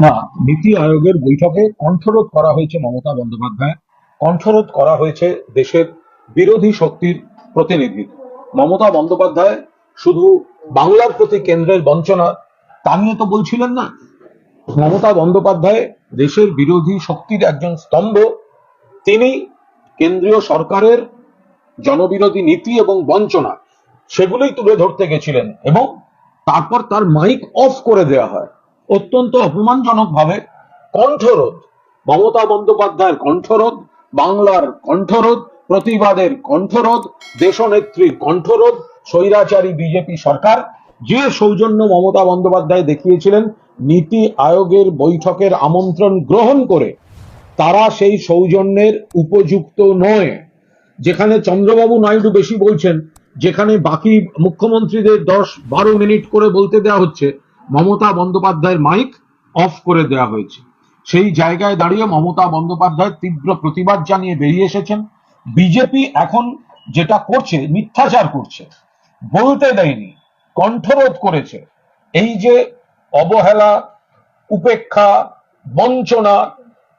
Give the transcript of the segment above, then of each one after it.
না, নীতি আয়োগের বৈঠকে কণ্ঠরোধ করা হয়েছে মমতা বন্দ্যোপাধ্যায়, কণ্ঠরোধ করা হয়েছে দেশের বিরোধী শক্তির প্রতিনিধি। মমতা বন্দ্যোপাধ্যায় শুধু বাংলার প্রতি কেন্দ্রের বঞ্চনা তা নিয়ে তো বলছিলেন না। মমতা বন্দ্যোপাধ্যায় দেশের বিরোধী শক্তির একজন স্তম্ভ। তিনি কেন্দ্রীয় সরকারের জনবিরোধী নীতি এবং বঞ্চনা সেগুলোই তুলে ধরতে গেছিলেন, এবং তারপর তার মাইক অফ করে দেওয়া হয় অত্যন্ত অপমানজনক ভাবে। কণ্ঠরোধ, মমতা বন্দ্যোপাধ্যায়ের কণ্ঠরোধ, বাংলার কণ্ঠরোধ, প্রতিবাদের কণ্ঠরোধ, দেশনেত্রীর কণ্ঠরোধ। স্বৈরাচারী বিজেপি সরকার যে সৌজন্য মমতা বন্দ্যোপাধ্যায় দেখিয়েছিলেন নীতি আয়োগের বৈঠকের আমন্ত্রণ গ্রহণ করে, তারা সেই সৌজন্যের উপযুক্ত নয়। যেখানে চন্দ্রবাবু নাইডু বেশি বলছেন, যেখানে বাকি মুখ্যমন্ত্রীদের 10-12 মিনিট করে বলতে দেওয়া হচ্ছে, মমতা বন্দ্যোপাধ্যায়ের মাইক অফ করে দেওয়া হয়েছে। সেই জায়গায় দাঁড়িয়ে মমতা বন্দ্যোপাধ্যায় তীব্র প্রতিবাদ জানিয়ে বেরিয়ে এসেছেন। বিজেপি এখন যেটা করছে, মিথ্যাচার করছে, বলতে দেয়নি, কণ্ঠরোধ করেছে। এই যে অবহেলা, উপেক্ষা, বঞ্চনা,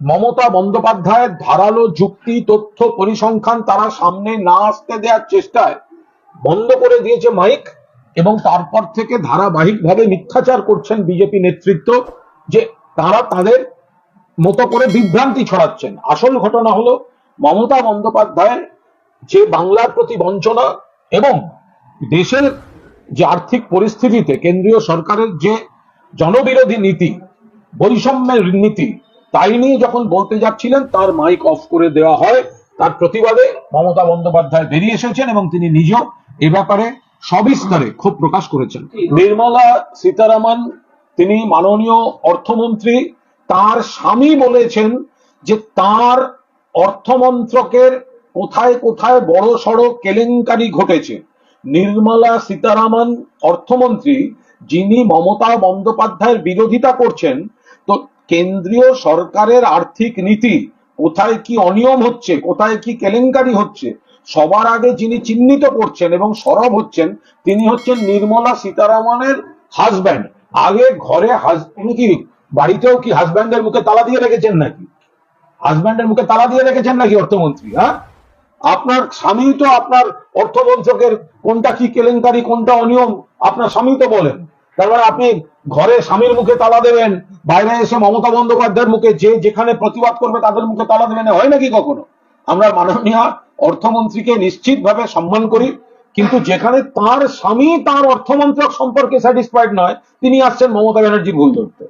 মমতা বন্দ্যোপাধ্যায়ের ধারালো যুক্তি, তথ্য, পরিসংখ্যান তারা সামনে না আসতে দেওয়ার চেষ্টায় বন্ধ করে দিয়েছে মাইক, এবং তারপর থেকে ধারাবাহিকভাবে মিথ্যাচার করছেন বিজেপি নেতৃত্ব, যে তারা তাদের মতো করে বিভ্রান্তি ছড়াচ্ছেন। আসল ঘটনা হলো মমতা বন্দ্যোপাধ্যায়ের যে বাংলার প্রতি বঞ্চনা এবং দেশের যে আর্থিক পরিস্থিতিতে কেন্দ্রীয় সরকারের যে জনবিরোধী নীতি, বৈষম্যের নীতি, তাই নিয়ে যখন বলতে যাচ্ছিলেন তার মাইক অফ করে দেওয়া হয়। তার প্রতিবাদে মমতা বন্দ্যোপাধ্যায় বেরিয়ে এসেছেন এবং তিনি নিজেও এ ব্যাপারে সবিস্তারে ক্ষোভ প্রকাশ করেছেন। নির্মলা সীতারামন, তিনি মাননীয় অর্থমন্ত্রী, তার স্বামী বলেছেন যে তার অর্থমন্ত্রকের কোথায় কোথায় বড় সড় কেলেঙ্কারি ঘটেছে। নির্মলা সীতারামন অর্থমন্ত্রী, যিনি মমতা বন্দ্যোপাধ্যায়ের বিরোধিতা করছেন, তো কেন্দ্রীয় সরকারের আর্থিক নীতি কোথায় কি অনিয়ম হচ্ছে, কোথায় কি কেলেঙ্কারি হচ্ছে, সবার আগে যিনি চিহ্নিত করছেন এবং সরব হচ্ছেন, তিনি হচ্ছেন নির্মলা সীতারামনের হাজব্যান্ড। আগে ঘরে তিনি কি বাড়িতেও কি হাজব্যান্ডের মুখে তালা দিয়ে রেখেছেন নাকি? হাজব্যান্ডের মুখে তালা দিয়ে রেখেছেন নাকি অর্থমন্ত্রী? হ্যাঁ, আপনার স্বামী তো আপনার অর্থমন্ত্রকের কোনটা কি কেলেঙ্কারি, কোনটা অনিয়ম আপনার স্বামী তো বলেন। তার মানে আপনি ঘরে স্বামীর মুখে তালা দেবেন, বাইরে এসে মমতা বন্দ্যোপাধ্যায়ের মুখে, যে যেখানে প্রতিবাদ করবে তাদের মুখে তালা দেবেন? হয় নাকি কখনো? আমরা মাননীয় অর্থমন্ত্রীকে নিশ্চিতভাবে সম্মান করি, কিন্তু যেখানে তার স্বামী তার অর্থমন্ত্রক সম্পর্কে স্যাটিসফাইড নয়, তিনি আসছেন মমতা ব্যানার্জির ভুল ধরতে।